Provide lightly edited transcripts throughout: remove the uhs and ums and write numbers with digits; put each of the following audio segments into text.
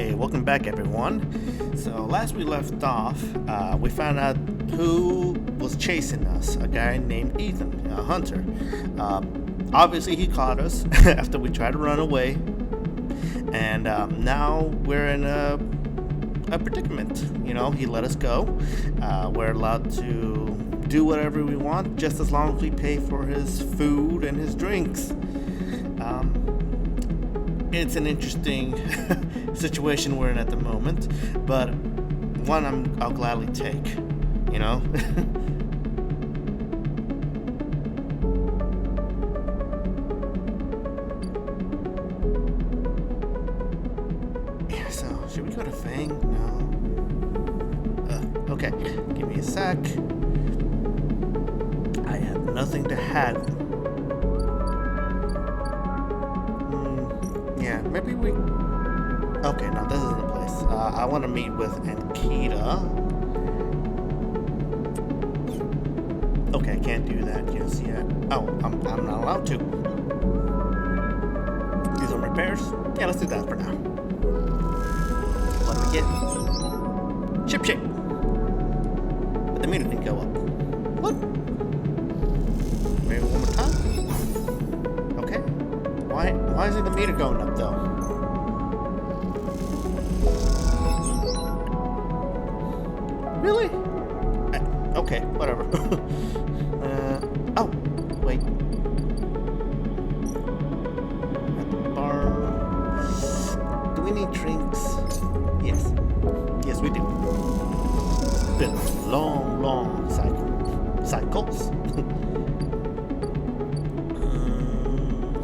Hey, welcome back everyone. So last we left off, we found out who was chasing us, a guy named Ethan, a hunter. Obviously he caught us after we tried to run away, and now we're in a predicament. You know, he let us go. We're allowed to do whatever we want just as long as we pay for his food and his drinks. It's an interesting situation we're in at the moment, but one I'll gladly take, you know? Yeah, so should we go to Fang? No. Okay, give me a sec. I have nothing to haggle. Yeah, maybe we... Okay, no, this isn't the place. I want to meet with Ankita. Okay, I can't do that just yet. Oh, I'm not allowed to. Do some repairs? Yeah, let's do that for now. What do we get? Ship. But the meter didn't go up. What? Maybe one more time? Okay. Why isn't the meter going up though? Really? Okay, whatever. Oh, wait. At the bar. Do we need drinks? Yes. Yes, we do. Been a long cycles.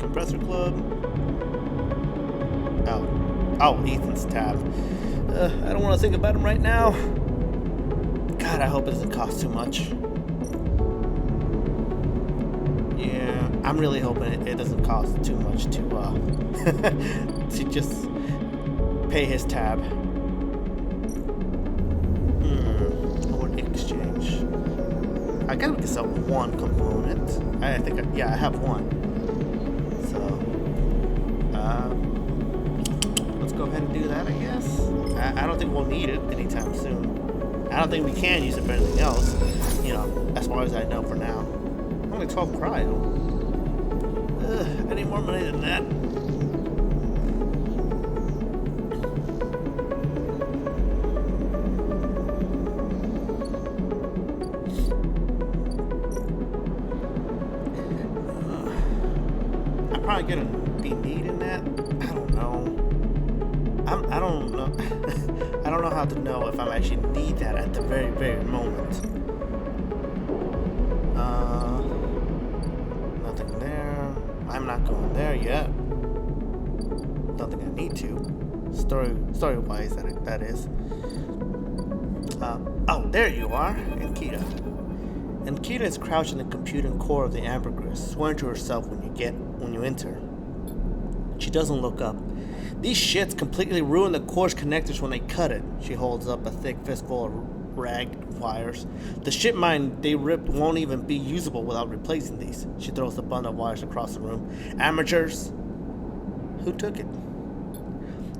Compressor club. Oh, Ethan's tab. I don't want to think about him right now. God, I hope it doesn't cost too much. Yeah, I'm really hoping it doesn't cost too much to to just pay his tab. Or exchange. I guess we can sell one component. I have one. Let's go ahead and do that, I guess. I don't think we'll need it anytime soon. I don't think we can use it for anything else, you know, as far as I know for now. Only 12 cryo. I need more money than that. I'm probably gonna be needing that. I don't know. I don't know. I don't know how to know if I actually need that at the very, very moment. Nothing there. I'm not going there yet. Don't think I need to. Story-wise, that is. Oh, there you are, Ankita. Ankita is crouched in the computing core of the ambergris, swearing to herself when you enter. She doesn't look up. These shits completely ruin the core's connectors when they cut it. She holds up a thick fistful of ragged wires. The shit mine they ripped won't even be usable without replacing these. She throws the bundle of wires across the room. Amateurs! Who took it?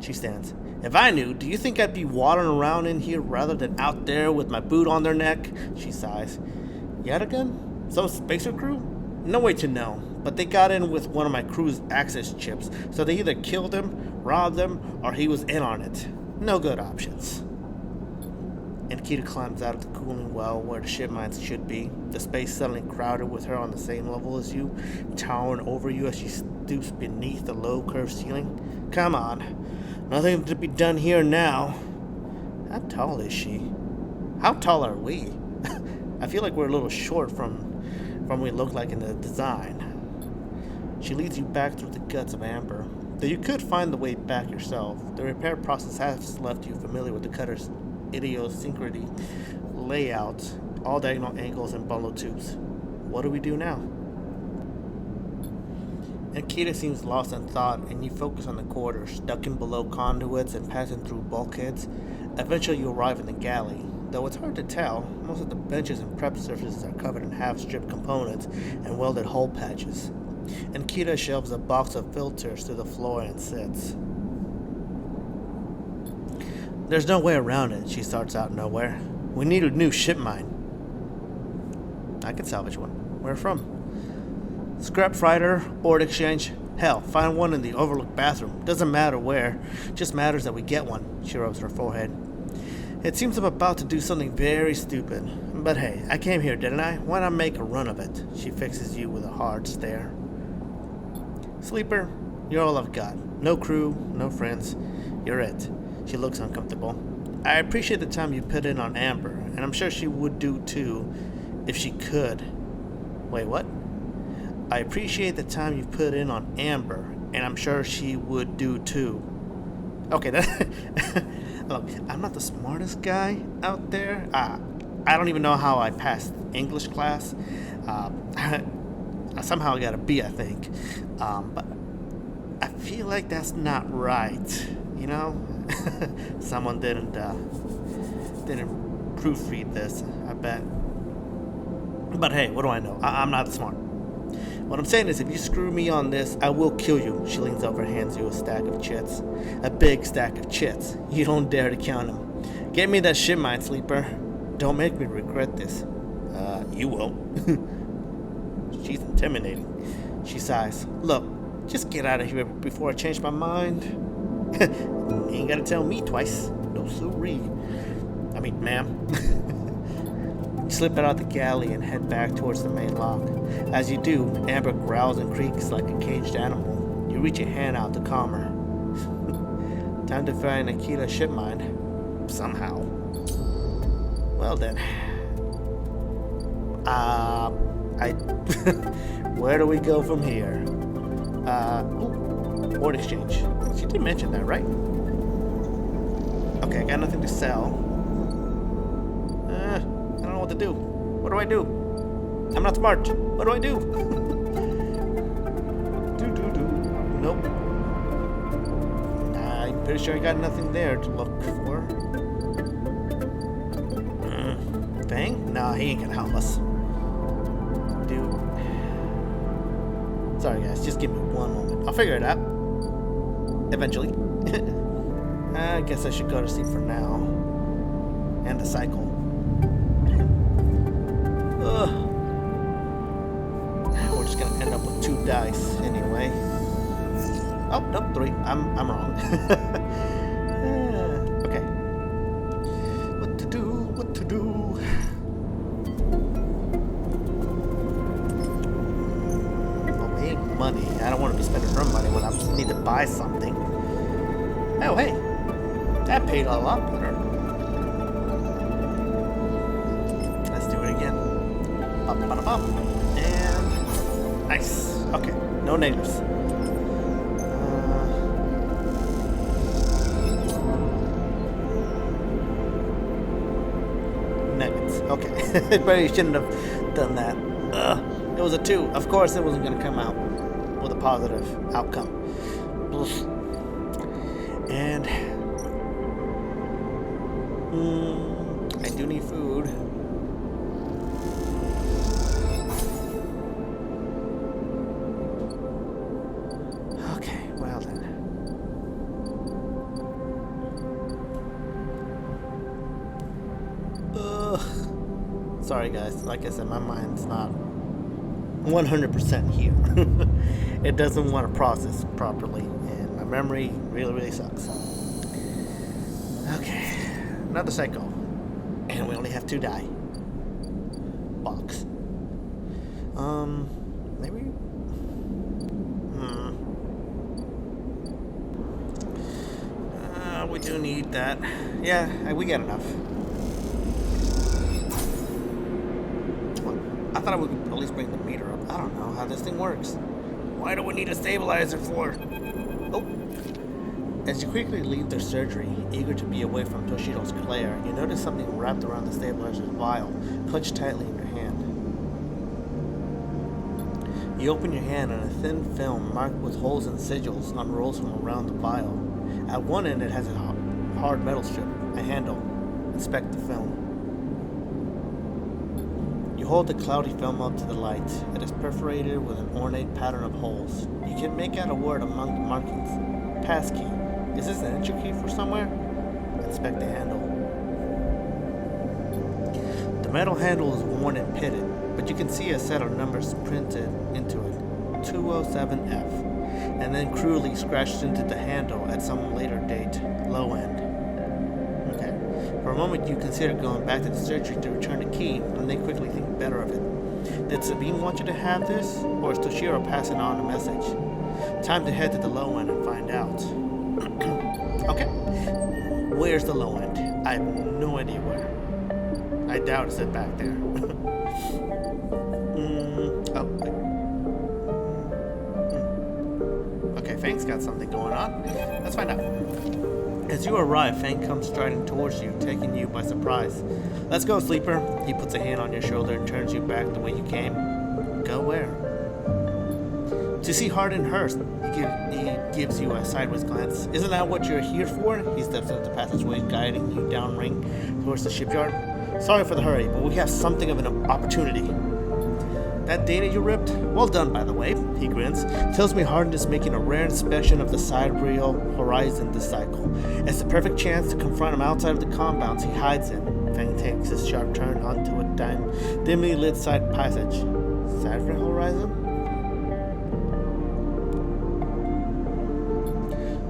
She stands. If I knew, do you think I'd be wandering around in here rather than out there with my boot on their neck? She sighs. Yatagun? Some spacer crew? No way to know. But they got in with one of my crew's access chips, so they either killed him, robbed him, or he was in on it. No good options. Ankita climbs out of the cooling well where the ship mines should be, the space suddenly crowded with her on the same level as you, towering over you as she stoops beneath the low curved ceiling. Come on. Nothing to be done here now. How tall is she? How tall are we? I feel like we're a little short from what we look like in the design. She leads you back through the guts of amber, though you could find the way back yourself. The repair process has left you familiar with the cutter's idiosyncrasy, layout, all diagonal angles, and bundle tubes. What do we do now? Ankita seems lost in thought, and you focus on the corridors, ducking below conduits and passing through bulkheads. Eventually you arrive in the galley. Though it's hard to tell, most of the benches and prep surfaces are covered in half-stripped components and welded hole patches. Ankita shoves a box of filters to the floor and sits. There's no way around it, she starts out nowhere. We need a new ship mine. I can salvage one. Where from? Scrap freighter, ore exchange. Hell, find one in the overlooked bathroom. Doesn't matter where. Just matters that we get one. She rubs her forehead. It seems I'm about to do something very stupid. But hey, I came here, didn't I? Why not make a run of it? She fixes you with a hard stare. Sleeper, you're all I've got. No crew, no friends. You're it. She looks uncomfortable. I appreciate the time you put in on Amber, and I'm sure she would do too if she could. Wait, what? I appreciate the time you've put in on Amber, and I'm sure she would do too. Okay, look, I'm not the smartest guy out there. I don't even know how I passed English class. I somehow got a B, I think. But I feel like that's not right, you know? Someone didn't proofread this, I bet. But hey, what do I know? I'm not smart. What I'm saying is, if you screw me on this, I will kill you. She leans over and hands you a stack of chits. A big stack of chits. You don't dare to count them. Get me that shit, mine, Sleeper. Don't make me regret this. You won't. She's intimidating. She sighs. Look, just get out of here before I change my mind. You ain't gotta tell me twice. No siree. I mean, ma'am. You slip out the galley and head back towards the main lock. As you do, Amber growls and creaks like a caged animal. You reach your hand out to calm her. Time to find Akita's ship mine. Somehow. Well then. Where do we go from here? Ore exchange. She did mention that, right? Okay, I got nothing to sell. I don't know what to do. What do I do? I'm not smart. What do I do? Nope. I'm pretty sure I got nothing there to look for. Fang? Nah, he ain't gonna help us. Dude. Sorry guys, just give me one moment. I'll figure it out. Eventually. I guess I should go to sleep for now. And the cycle. Ugh. We're just gonna end up with 2 dice anyway. Oh, nope, 3. I'm wrong. Okay. What to do? What to do? Money. I don't want to be spending her money when I need to buy something. Oh, hey. That paid a lot better. Let's do it again. Up, up, up. And nice. Okay. No negatives. Negatives. Okay. But you shouldn't have done that. It was a 2. Of course it wasn't going to come out with a positive outcome. And I do need food. Okay, well then. Sorry guys, like I said, my mind's not 100% here. It doesn't want to process properly, and my memory really sucks. Okay, another cycle, and we only have 2 die. Box. Maybe. We do need that. Yeah, we got enough. I thought I would at least bring the meter up. I don't know how this thing works. Why do we need a stabilizer for? Oh. As you quickly leave their surgery, eager to be away from Toshido's glare, you notice something wrapped around the stabilizer's vial, clutched tightly in your hand. You open your hand and a thin film marked with holes and sigils unrolls from around the vial. At one end it has a hard metal strip, a handle. Inspect the film. You hold the cloudy film up to the light. It is perforated with an ornate pattern of holes. You can make out a word among the markings. Passkey. Is this an entry key for somewhere? inspect the handle. The metal handle is worn and pitted, but you can see a set of numbers printed into it, 207F, and then crudely scratched into the handle at some later date, low end. Okay. For a moment you consider going back to the surgery to return the key, and then quickly think better of it. Did Sabine want you to have this, or is Toshiro passing on a message? Time to head to the low end and find out. Okay. Where's the low end? I have no idea where. I doubt it's back there. Okay, Fang's got something going on. Let's find out. As you arrive, Fang comes striding towards you, taking you by surprise. Let's go, Sleeper. He puts a hand on your shoulder and turns you back the way you came. Go where? To see Hardenhurst. He gives you a sideways glance. Isn't that what you're here for? He steps into the passageway, guiding you downring towards the shipyard. Sorry for the hurry, but we have something of an opportunity. That data you ripped? Well done, by the way, he grins. Tells me Harden is making a rare inspection of the sidereal horizon this cycle. It's the perfect chance to confront him outside of the compounds he hides in. Fang takes his sharp turn onto a dimly lit side passage. Sidereal horizon?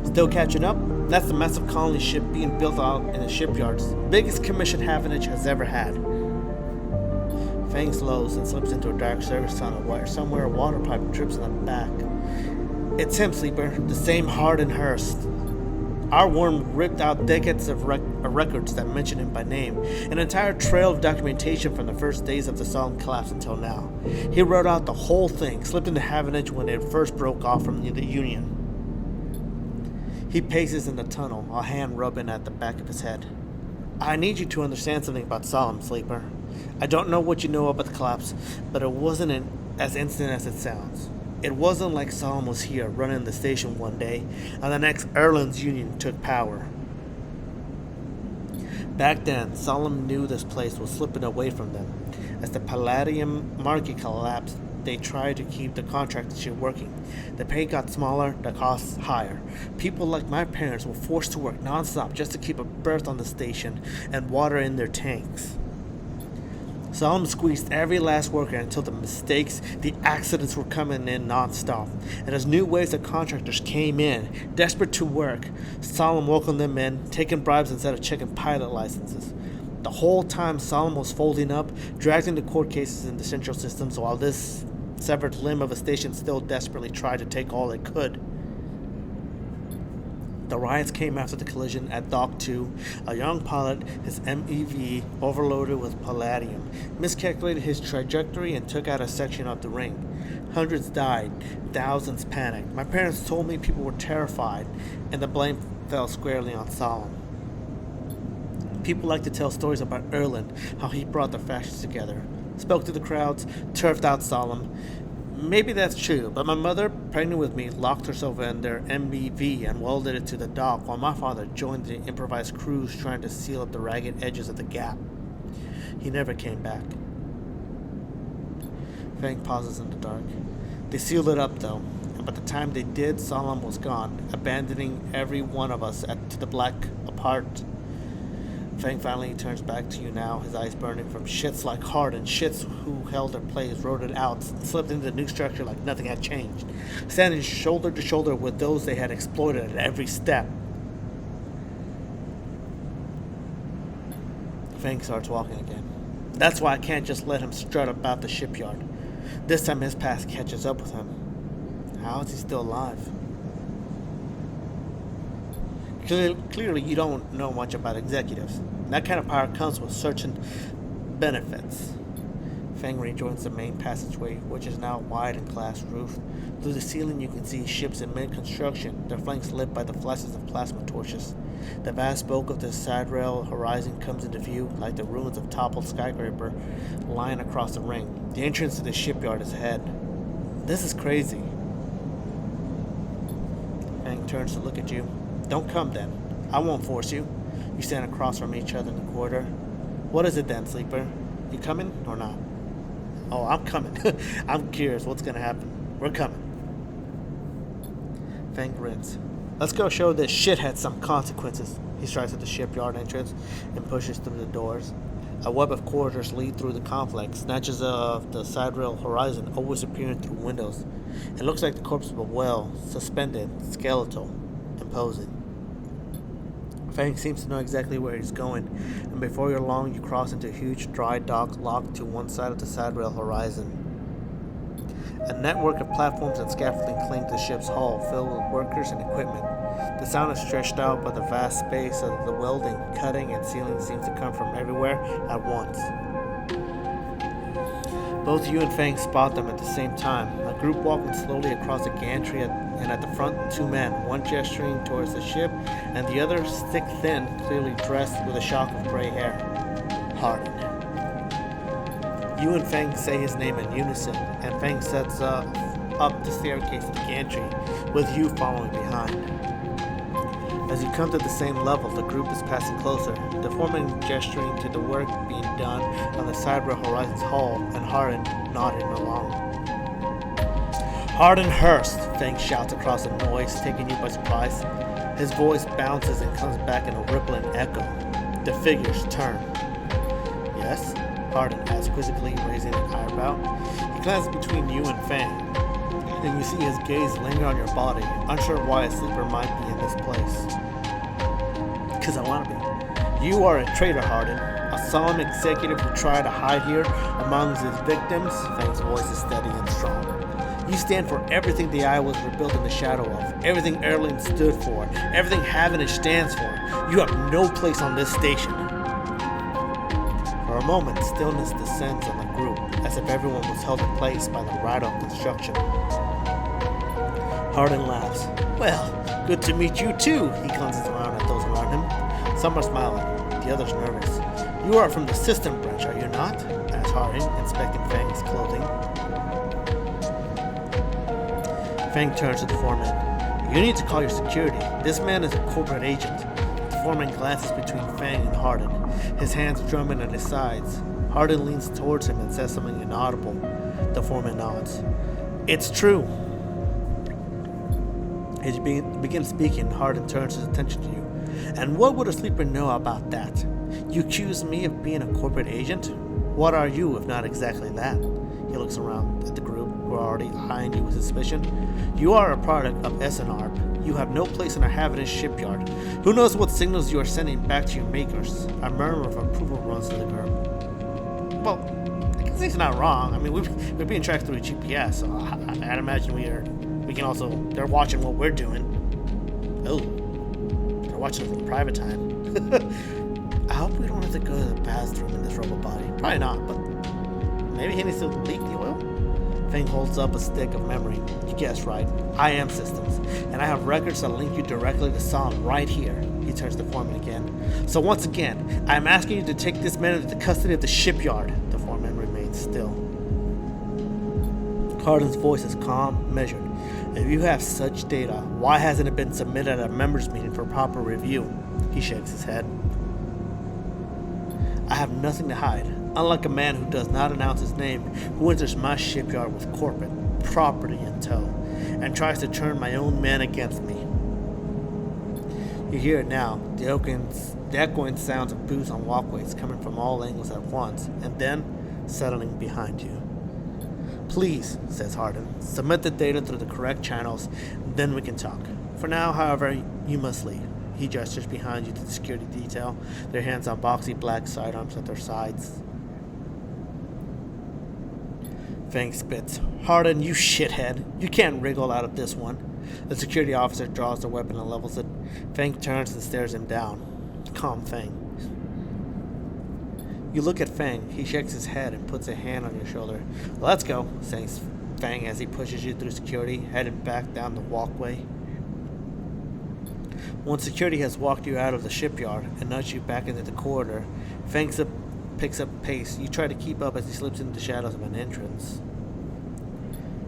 Still catching up? That's the massive colony ship being built out in the shipyards. Biggest commission Havenage has ever had. Fang slows and slips into a dark service tunnel where somewhere a water pipe drips on the back. It's him, Sleeper, the same Hardenhurst. Our worm ripped out decades of records that mention him by name, an entire trail of documentation from the first days of the Solemn collapse until now. He wrote out the whole thing, slipped into Havenage when it first broke off from the Union. He paces in the tunnel, a hand rubbing at the back of his head. I need you to understand something about Solemn, Sleeper. I don't know what you know about the collapse, but it wasn't as instant as it sounds. It wasn't like Solemn was here running the station one day, and the next Erland's Union took power. Back then, Solemn knew this place was slipping away from them. As the Palladium market collapsed, they tried to keep the contract ship working. The pay got smaller, the costs higher. People like my parents were forced to work non-stop just to keep a berth on the station and water in their tanks. Solemn squeezed every last worker until the mistakes, the accidents were coming in non-stop. And as new waves of contractors came in, desperate to work, Solemn welcomed them in, taking bribes instead of checking pilot licenses. The whole time Solemn was folding up, dragged into court cases in the central systems, while this severed limb of a station still desperately tried to take all it could. The riots came after the collision at Dock 2. A young pilot, his MEV overloaded with palladium, miscalculated his trajectory and took out a section of the ring. Hundreds died, thousands panicked. My parents told me people were terrified, and the blame fell squarely on Solemn. People like to tell stories about Erland, how he brought the fascists together, spoke to the crowds, turfed out Solemn. Maybe that's true, but my mother, pregnant with me, locked herself in their MBV and welded it to the dock, while my father joined the improvised crews trying to seal up the ragged edges of the gap. He never came back. Fang pauses in the dark. They sealed it up, though, and by the time they did, Solemn was gone, abandoning every one of us to the black apart. Fang finally turns back to you now, his eyes burning from shits like Harden, shits who held their place, wrote it out, slipped into the new structure like nothing had changed, standing shoulder to shoulder with those they had exploited at every step. Fang starts walking again. That's why I can't just let him strut about the shipyard. This time his past catches up with him. How is he still alive? Clearly, you don't know much about executives. That kind of power comes with certain benefits. Fang rejoins the main passageway, which is now wide and glass-roofed. Through the ceiling, you can see ships in mid-construction, their flanks lit by the flashes of plasma torches. The vast bulk of the sidereal horizon comes into view, like the ruins of toppled skyscraper lying across the ring. The entrance to the shipyard is ahead. This is crazy. Fang turns to look at you. Don't come then. I won't force you. You stand across from each other in the corridor. What is it then, Sleeper? You coming or not? Oh, I'm coming. I'm curious what's gonna happen. We're coming. Fang grins. Let's go show this shithead some consequences. He strides at the shipyard entrance and pushes through the doors. A web of corridors lead through the complex, snatches of the side rail horizon always appearing through windows. It looks like the corpse of a whale, suspended, skeletal, imposing. Fang seems to know exactly where he's going, and before you're long, you cross into a huge dry dock locked to one side of the side rail horizon. A network of platforms and scaffolding cling to the ship's hull, filled with workers and equipment. The sound is stretched out by the vast space so that the welding, cutting, and sealing seems to come from everywhere at once. Both you and Fang spot them at the same time, a group walking slowly across the gantry, and at the front, two men, one gesturing towards the ship, and the other stick-thin, clearly dressed with a shock of gray hair. Hardin. You and Fang say his name in unison, and Fang sets up the staircase to the gantry, with you following behind. As you come to the same level, the group is passing closer, the foreman gesturing to the work being done on the side rail horizon's hull, and Hardin nodding along. Hardin Hurst, Fang shouts across the noise, taking you by surprise. His voice bounces and comes back in a rippling echo. The figures turn. Yes? Hardin asks quizzically, raising an eyebrow. He glances between you and Fang, and you see his gaze linger on your body, unsure why a sleeper might be in this place. Because I want to be. You are a traitor, Hardin. A solemn executive who tried to hide here amongst his victims. Fang's voice is steady and strong. You stand for everything the Iowas were built in the shadow of, everything Erling stood for, everything Havenage stands for. You have no place on this station. For a moment, stillness descends on the group, as if everyone was held in place by the rattle of construction. Hardin laughs. Well, good to meet you too, he glances around at those around him. Some are smiling, the others nervous. You are from the system branch, are you not? Asks Hardin, inspecting Fang's clothing. Fang turns to the foreman. You need to call your security. This man is a corporate agent. The foreman glances between Fang and Hardin, his hands drumming at his sides. Hardin leans towards him and says something inaudible. The foreman nods. It's true. As you begin speaking, Hardin turns his attention to you. And what would a sleeper know about that? You accuse me of being a corporate agent? What are you, if not exactly that? He looks around at the group, who are already eyeing you with suspicion. You are a product of SNARP. You have no place in our Havenage shipyard. Who knows what signals you are sending back to your makers? A murmur of approval runs through the group. Well, I guess he's not wrong. I mean, we're being tracked through GPS, so I'd imagine they're watching what we're doing. Oh, they're watching us in private time. I hope we don't have to go to the bathroom in this robot body. Probably not, but maybe he needs to leak the oil? Fang holds up a stick of memory. You guessed right. I am systems, and I have records that link you directly to Solomon right here. He turns to the foreman again. So once again, I am asking you to take this man into the custody of the shipyard. The foreman remains still. Hardin's voice is calm, measured. If you have such data, why hasn't it been submitted at a members' meeting for proper review? He shakes his head. I have nothing to hide. Unlike a man who does not announce his name, who enters my shipyard with corporate property in tow, and tries to turn my own men against me. You hear it now, the echoing sounds of boots on walkways coming from all angles at once, and then settling behind you. Please, says Hardin, submit the data through the correct channels, then we can talk. For now, however, you must leave. He gestures behind you to the security detail, their hands on boxy black sidearms at their sides. Fang spits. Hardin, you shithead. You can't wriggle out of this one. The security officer draws their weapon and levels it. Fang turns and stares him down. Calm, Fang. You look at Fang. He shakes his head and puts a hand on your shoulder. Let's go, says Fang as he pushes you through security, headed back down the walkway. Once security has walked you out of the shipyard and nudged you back into the corridor, Fang picks up pace. You try to keep up as he slips into the shadows of an entrance.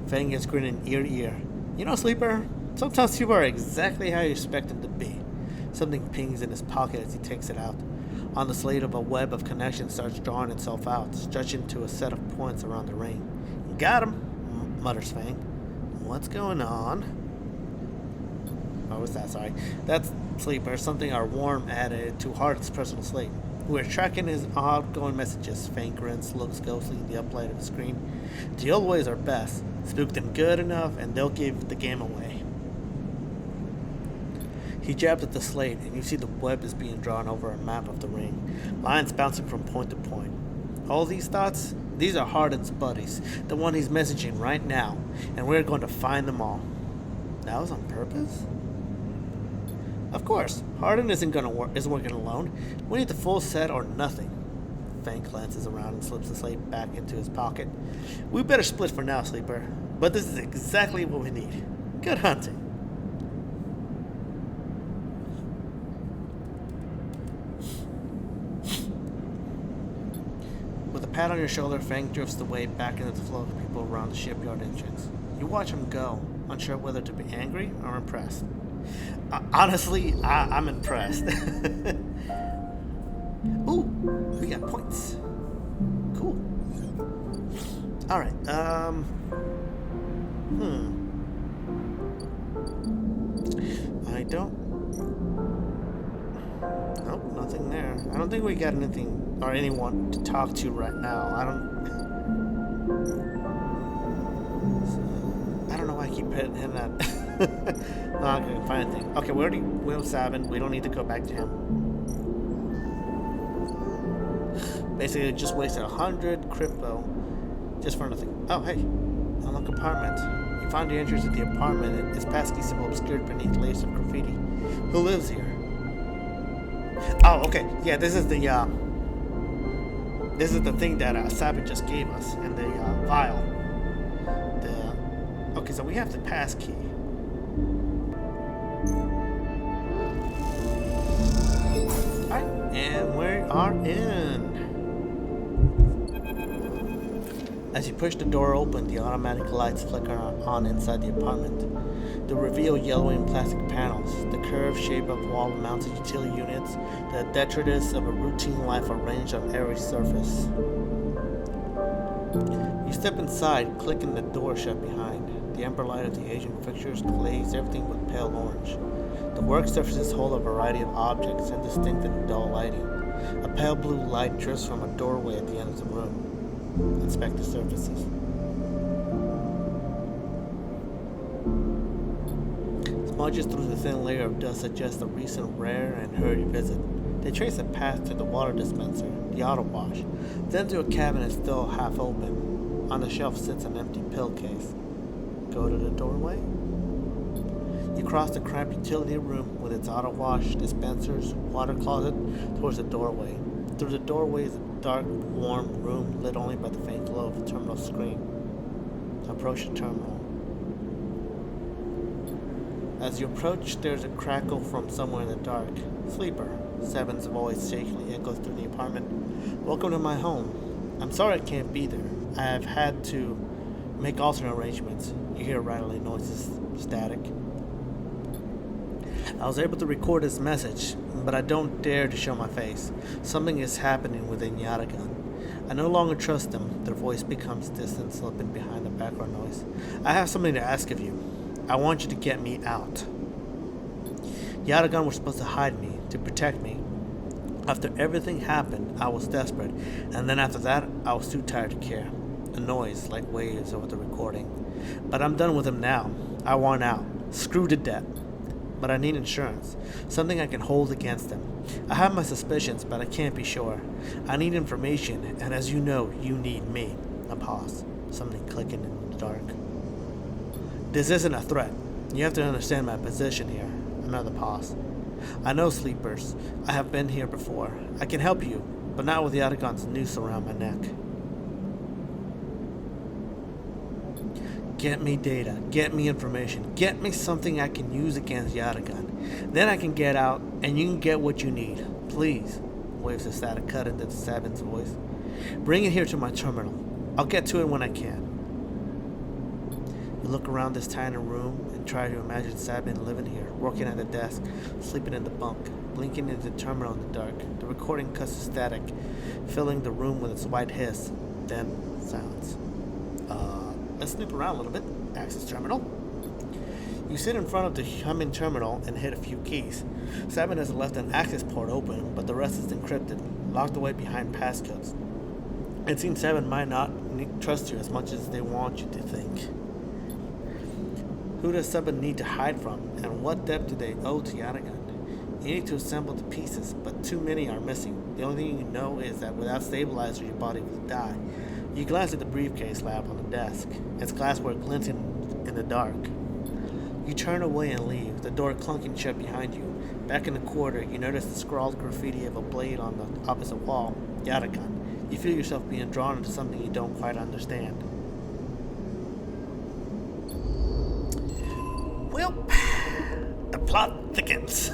Fang is grinning ear to ear. You know, Sleeper, sometimes people are exactly how you expect them to be. Something pings in his pocket as he takes it out. On the slate of a web of connections starts drawing itself out, stretching to a set of points around the ring. Got him, mutters Fang. What's going on? Oh, what's that? Sorry. That's Sleeper, something our worm added to Hardin's personal slate. We're tracking his outgoing messages. Faint grins, looks ghostly in the uplight of the screen. The old ways are best. Spook them good enough, and they'll give the game away. He jabs at the slate, and you see the web is being drawn over a map of the ring. Lines bouncing from point to point. All these thoughts? These are Hardin's buddies, the one he's messaging right now, and we're going to find them all. That was on purpose? Of course, Hardin isn't working alone. We need the full set or nothing. Fang glances around and slips the slate back into his pocket. We better split for now, Sleeper, but this is exactly what we need. Good hunting. With a pat on your shoulder, Fang drifts the way back into the flow of people around the shipyard entrance. You watch him go, unsure whether to be angry or impressed. Honestly, I'm impressed. Ooh, we got points. Cool. Alright, I don't... Nope, nothing there. I don't think we got anything or anyone to talk to right now. I don't know why I keep hitting that. No, I'm not gonna find anything. Okay, we already will Sabin. We don't need to go back to him. Basically, just wasted 100 crypto just for nothing. Oh, hey, unlock apartment. You found the entrance to the apartment. Its passkey symbol obscured beneath layers of graffiti. Who lives here? Oh, okay. Yeah, this is the thing that Sabin just gave us, and the vial. Okay, so we have the pass key. Alright, and we are in. As you push the door open, the automatic lights flicker on inside the apartment. They reveal yellowing plastic panels, the curved shape of wall-mounted utility units, the detritus of a routine life arranged on every surface. You step inside, clicking the door shut behind. The amber light of the Asian fixtures glaze everything with pale orange. The work surfaces hold a variety of objects, indistinct and dull lighting. A pale blue light drifts from a doorway at the end of the room. Inspect the surfaces. Smudges through the thin layer of dust suggest a recent rare and hurried visit. They trace a path to the water dispenser, the auto wash, then to a cabinet still half open. On the shelf sits an empty pill case. Go to the doorway. You cross the cramped utility room with its auto wash, dispensers, water closet towards the doorway. Through the doorway is a dark, warm room lit only by the faint glow of the terminal screen. Approach the terminal. As you approach, there's a crackle from somewhere in the dark. Sleeper. Sabin's voice shakily echoes through the apartment. Welcome to my home. I'm sorry I can't be there. I have had to make alternate arrangements. You hear rattling noises, static. I was able to record his message, but I don't dare to show my face. Something is happening within Yatagan. I no longer trust them. Their voice becomes distant, slipping behind the background noise. I have something to ask of you. I want you to get me out. Yatagan were supposed to hide me, to protect me. After everything happened, I was desperate, and then after that, I was too tired to care. A noise like waves over the recording. But I'm done with him now. I want out. Screw the debt. But I need insurance. Something I can hold against him. I have my suspicions, but I can't be sure. I need information, and as you know, you need me. A pause. Something clicking in the dark. This isn't a threat. You have to understand my position here. Another pause. I know Sleepers. I have been here before. I can help you, but not with the Yatagan's noose around my neck. Get me data. Get me information. Get me something I can use against Yatagan. Then I can get out, and you can get what you need. Please. Waves a static cut into Sabin's voice. Bring it here to my terminal. I'll get to it when I can. You look around this tiny room and try to imagine Sabin living here, working at the desk, sleeping in the bunk, blinking into the terminal in the dark. The recording cuts to static, filling the room with its white hiss, then silence. Let's snoop around a little bit. Access terminal. You sit in front of the humming terminal and hit a few keys. 7 has left an access port open, but the rest is encrypted, locked away behind passcodes. It seems 7 might not trust you as much as they want you to think. Who does 7 need to hide from, and what debt do they owe to Yanagan? You need to assemble the pieces, but too many are missing. The only thing you know is that without stabilizer, your body will die. You glance at the briefcase lab on the desk. Its glassware glinting in the dark. You turn away and leave, the door clunking shut behind you. Back in the corridor, you notice the scrawled graffiti of a blade on the opposite wall, Yatagan. You feel yourself being drawn into something you don't quite understand. Well, the plot thickens.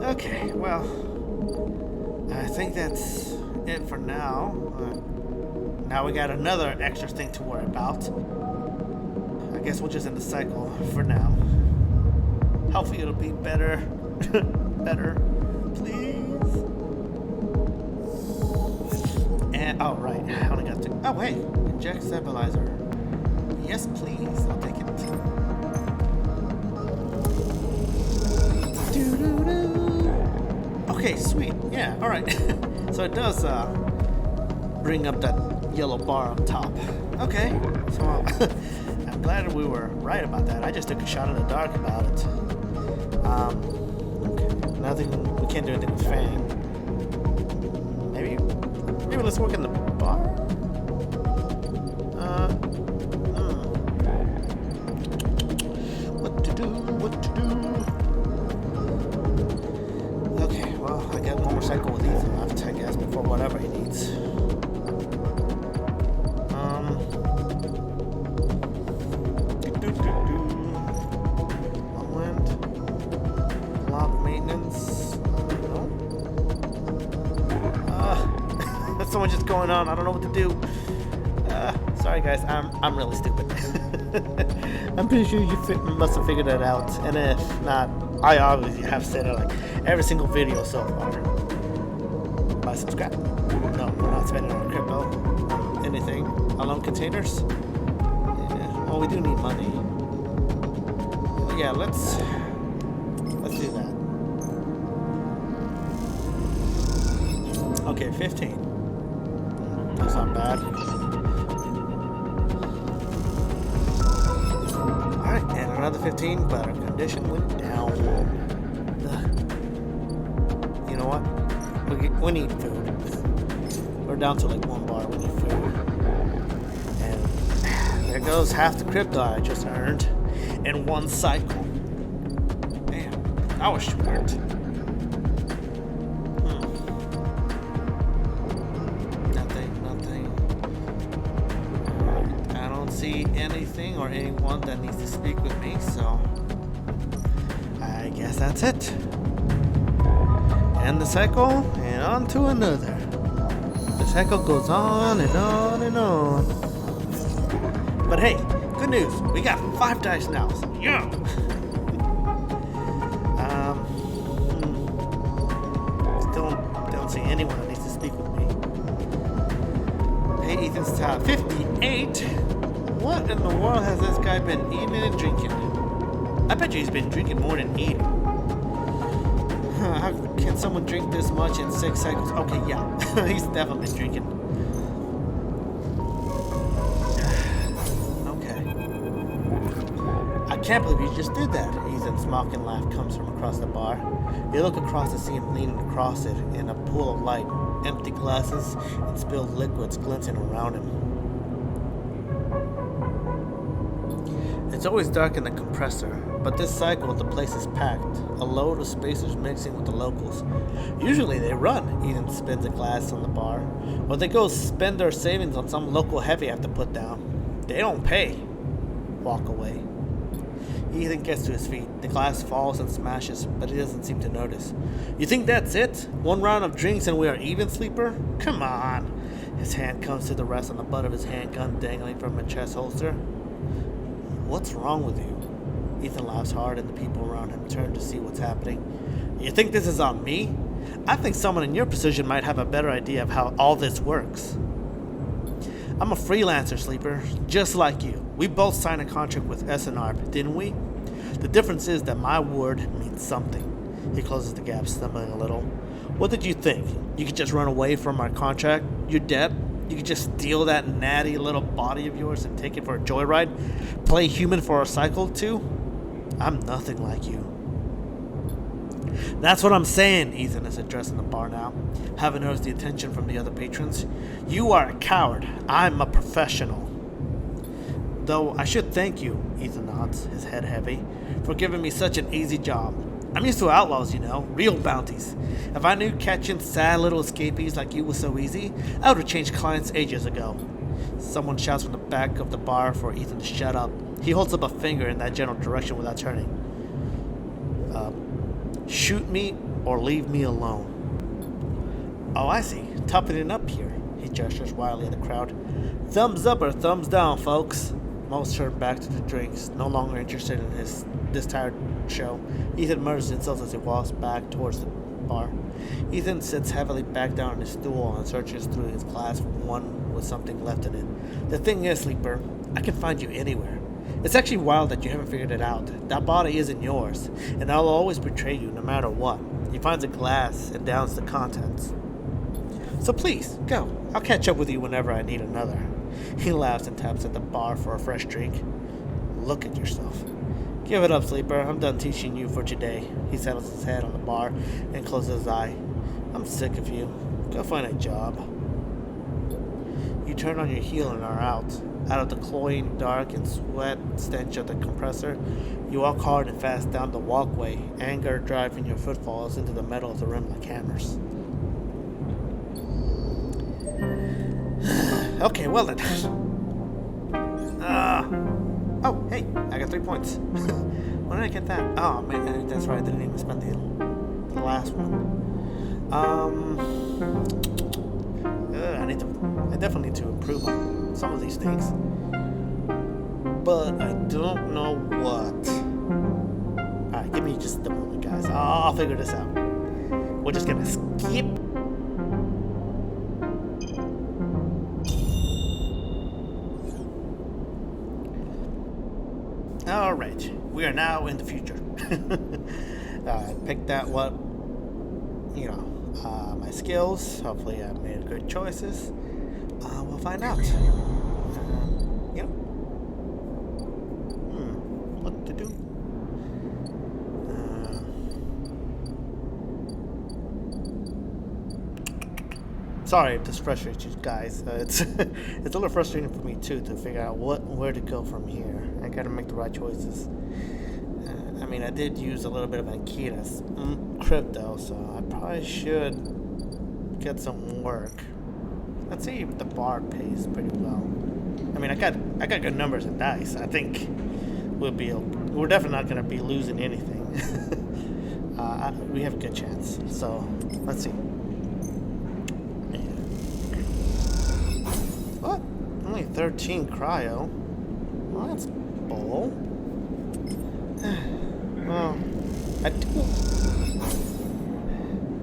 Okay, well, I think that's it for now. Now we got another extra thing to worry about. I guess we'll just end the cycle for now. Hopefully it'll be better. Better. Please. And, oh right, I only got 2. Oh hey, inject stabilizer. Yes please, I'll take it. Okay, sweet. Yeah, alright. So it does bring up that yellow bar up top. Okay, so I'm glad we were right about that. I just took a shot in the dark about it. Okay. Nothing, we can't do anything with Fang. Maybe let's work in the bar? What to do? Okay, well, I got one more cycle with Ethan left, I guess, before whatever he needs. Someone just going on. I don't know what to do. Sorry guys, I'm really stupid. I'm pretty sure you must have figured it out, and if not, I obviously have said it like every single video so far. Buy some scrap. No, we're not spending our crypto on anything. Alone containers. Yeah. Well, we do need money. But yeah, let's do that. Okay, 15. That's not bad. Alright, and another 15, but our condition went down. You know what? We need food. We're down to like 1 bar. We need food. And there goes half the crypto I just earned in 1 cycle. Man, that was short. Anything or anyone that needs to speak with me, so I guess that's it. End the cycle and on to another. The cycle goes on and on and on. But hey, good news, we got 5 dice now. So yeah. Still don't see anyone that needs to speak with me. Hey, Ethan's top 58. What in the world has this guy been eating and drinking? I bet you he's been drinking more than eating. How can someone drink this much in 6 cycles? Okay, yeah, he's definitely been drinking. Okay. I can't believe you just did that. Ethan's mocking laugh comes from across the bar. You look across to see him leaning across it in a pool of light, empty glasses and spilled liquids glinting around him. It's always dark in the compressor, but this cycle the place is packed, a load of spacers mixing with the locals. Usually they run, Ethan spins a glass on the bar, or they go spend their savings on some local heavy I have to put down. They don't pay. Walk away. Ethan gets to his feet. The glass falls and smashes, but he doesn't seem to notice. You think that's it? 1 round of drinks and we are even, Sleeper? Come on. His hand comes to the rest on the butt of his handgun dangling from a chest holster. What's wrong with you? Ethan laughs hard and the people around him turn to see what's happening. You think this is on me? I think someone in your position might have a better idea of how all this works. I'm a freelancer, Sleeper, just like you. We both signed a contract with SNR, didn't we? The difference is that my word means something. He closes the gap, stumbling a little. What did you think? You could just run away from our contract? Your debt? You could just steal that natty little body of yours and take it for a joyride? Play human for a cycle, too? I'm nothing like you. That's what I'm saying, Ethan is addressing the bar now. Having noticed the attention from the other patrons. You are a coward. I'm a professional. Though I should thank you, Ethan nods, his head heavy, for giving me such an easy job. I'm used to outlaws, you know, real bounties. If I knew catching sad little escapees like you was so easy, I would have changed clients ages ago. Someone shouts from the back of the bar for Ethan to shut up. He holds up a finger in that general direction without turning. Shoot me or leave me alone. Oh, I see. Toughening up here. He gestures wildly at the crowd. Thumbs up or thumbs down, folks. Most turn back to the drinks, no longer interested in this tired show. Ethan mutters insults as he walks back towards the bar. Ethan sits heavily back down on his stool and searches through his glass for one with something left in it. The thing is, Sleeper, I can find you anywhere. It's actually wild that you haven't figured it out. That body isn't yours, and I'll always betray you no matter what. He finds a glass and downs the contents. So please, go. I'll catch up with you whenever I need another. He laughs and taps at the bar for a fresh drink. Look at yourself. Give it up, Sleeper. I'm done teaching you for today. He settles his head on the bar and closes his eye. I'm sick of you. Go find a job. You turn on your heel and are out. Out of the cloying dark and sweat stench of the compressor, you walk hard and fast down the walkway, anger driving your footfalls into the metal of the rim like hammers. Okay, well then. Oh, hey, I got 3 points. When did I get that? Oh, man, that's right, I didn't even spend the last one. I definitely need to improve on some of these things. But I don't know what. Alright, give me just a moment, guys. I'll figure this out. We're just gonna skip. Alright, we are now in the future. I picked out what, my skills. Hopefully I made good choices. We'll find out. What to do? Sorry if this frustrates you guys. It's it's a little frustrating for me too to figure out where to go from here. I gotta make the right choices. I did use a little bit of Akira's crypto, so I probably should get some work. Let's see if the bar pays pretty well. I got good numbers in dice. I think we're definitely not gonna be losing anything. We have a good chance. So let's see. What? Only 13 cryo. Well, that's bull. Well,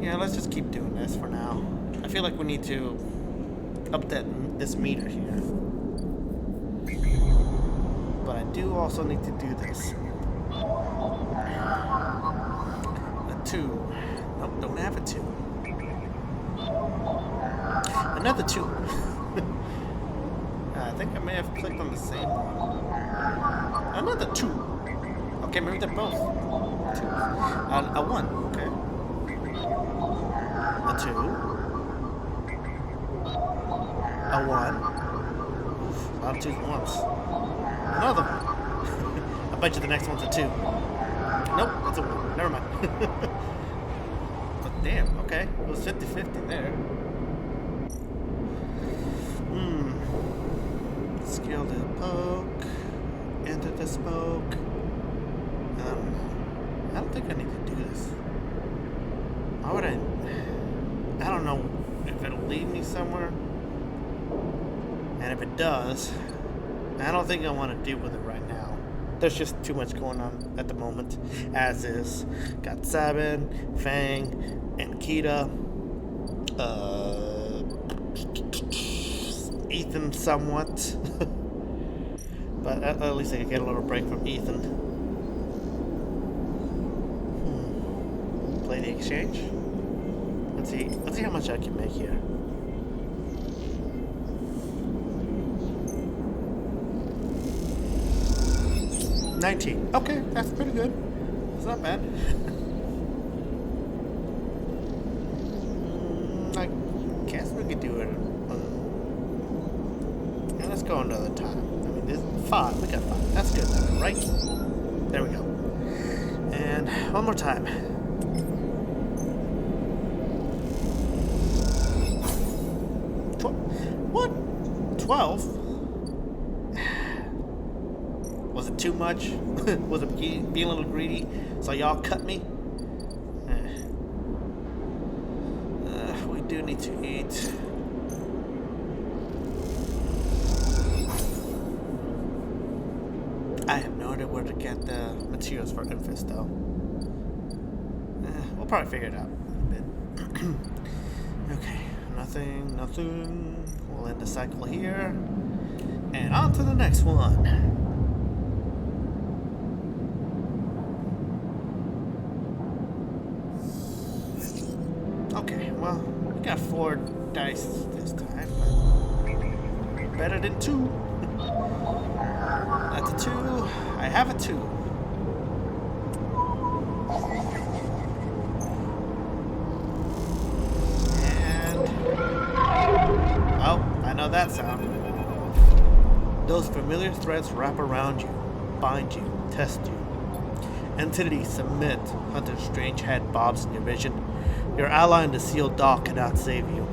yeah, let's just keep doing this for now. I feel like we need to up this meter here. But I do also need to do this. A 2. Nope, don't have a 2. Another 2. I think I may have clicked on the same one. Another 2. Okay, maybe they're both 2. A 1, okay. A 2. A 1. Oof, a lot of 2s at once. Another 1. I bet you the next one's a 2. Nope, that's a 1. Never mind. But damn, okay. It was 50-50 there. Skill to poke. Enter the smoke. I don't think I need to do this. Why would I don't know if it'll lead me somewhere. And if it does, I don't think I want to deal with it right now. There's just too much going on at the moment. As is. Got Sabin, Fang, and Kita. Ethan somewhat. But at least I could get a little break from Ethan. Play the exchange. Let's see how much I can make here. $19. Okay, that's pretty good. It's not bad. I guess we could do it. Yeah, let's go another time. I mean, this 5. We got 5. That's good, though, right? There we go. And one more time. What? 12? Was it too much? Was it being a little greedy? So y'all cut me? We do need to eat. I have no idea where to get the materials for Infest, though. We'll probably figure it out in a bit. Okay, nothing. We'll end the cycle here. And on to the next one. Okay, well, we got 4 dice this time, but better than 2. That's a 2. I have a 2. And oh, I know that sound. Those familiar threads wrap around you, bind you, test you. Entities submit. Hunter's strange head bobs in your vision. Your ally in the sealed dock cannot save you.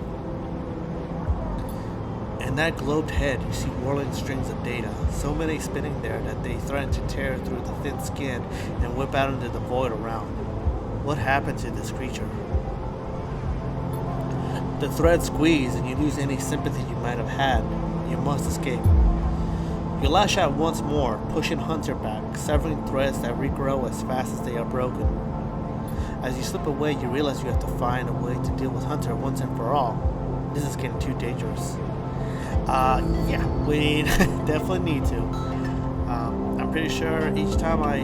In that globed head, you see whirling strings of data, so many spinning there that they threaten to tear through the thin skin and whip out into the void around. What happened to this creature? The threads squeeze and you lose any sympathy you might have had. You must escape. You lash out once more, pushing Hunter back, severing threads that regrow as fast as they are broken. As you slip away, you realize you have to find a way to deal with Hunter once and for all. This is getting too dangerous. Yeah, we definitely need to. I'm pretty sure each time I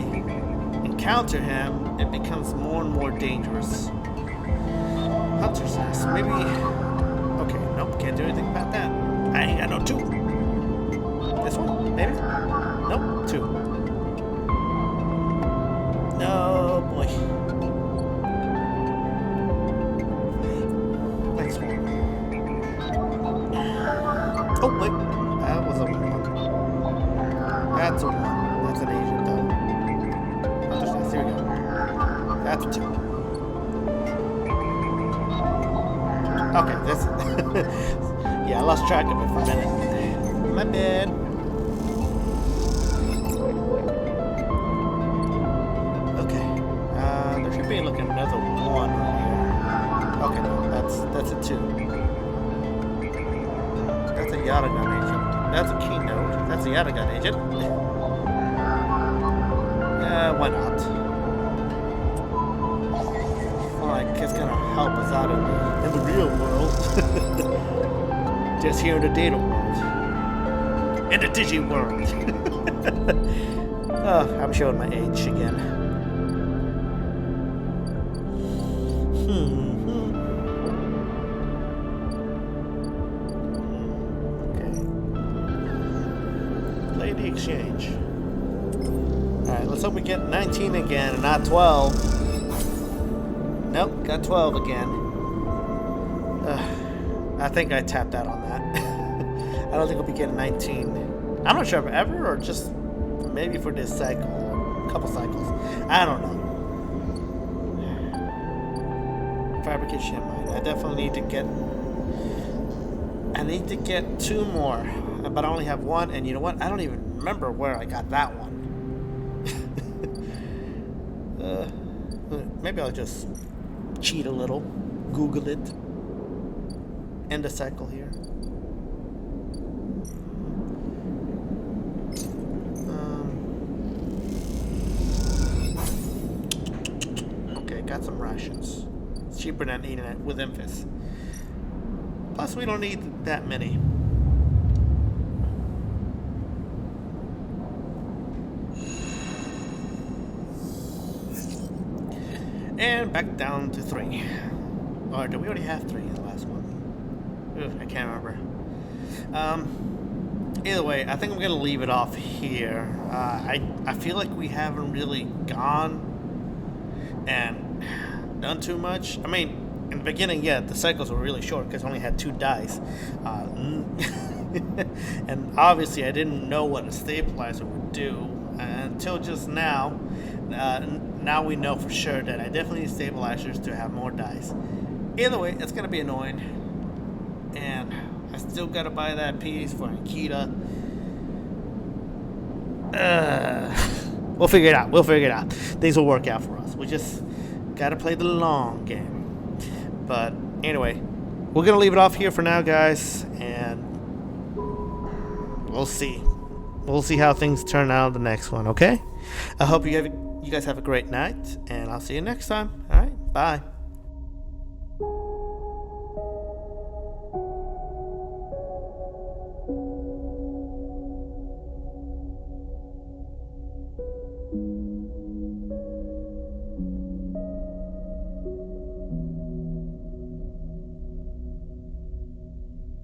encounter him, it becomes more and more dangerous. Hunter's nest, maybe... Okay, nope, can't do anything about that. I ain't got no 2. This one, maybe? Nope, 2. No, boy. Next one. Oh, wait. That was a 1. That's a 1. That's an agent, though. Understand. Here we go. That's a 2. Okay, this. Yeah, I lost track of it for a minute. My bad. Okay. There should be like another 1 right here. Okay, no, that's a 2. That's a Yatagan agent. That's a keynote. That's a Yatagan agent. Why not? Like, it's gonna help us out in the real world. Just here in the data world. In the digi world. Oh, I'm showing my age again. The exchange. Alright, let's hope we get 19 again and not 12. Nope, got 12 again. I think I tapped out on that. I don't think we'll be getting 19. I'm not sure if ever or just maybe for this cycle or a couple cycles. I don't know. Fabrication mine. I definitely need to get... I need to get 2 more. But I only have 1, and you know what? I don't even remember where I got that one. Maybe I'll just cheat a little. Google it. End the cycle here. Okay, got some rations. It's cheaper than eating it with Infest. Plus, we don't need that many. And back down to 3. Or did we already have 3 in the last one? Ugh, I can't remember. Either way, I think I'm gonna leave it off here. I feel like we haven't really gone and done too much. I mean, in the beginning, yeah, the cycles were really short because I only had 2 dice. And obviously I didn't know what a stabilizer would do until just now. Now we know for sure that I definitely need stabilizers to have more dice. Either way, it's gonna be annoying, and I still gotta buy that piece for Nikita. We'll figure it out. Things will work out for us. We just gotta play the long game. But anyway, we're gonna leave it off here for now, guys, and we'll see. We'll see how things turn out the next one. Okay? I hope you guys have a great night, and I'll see you next time. All right, bye.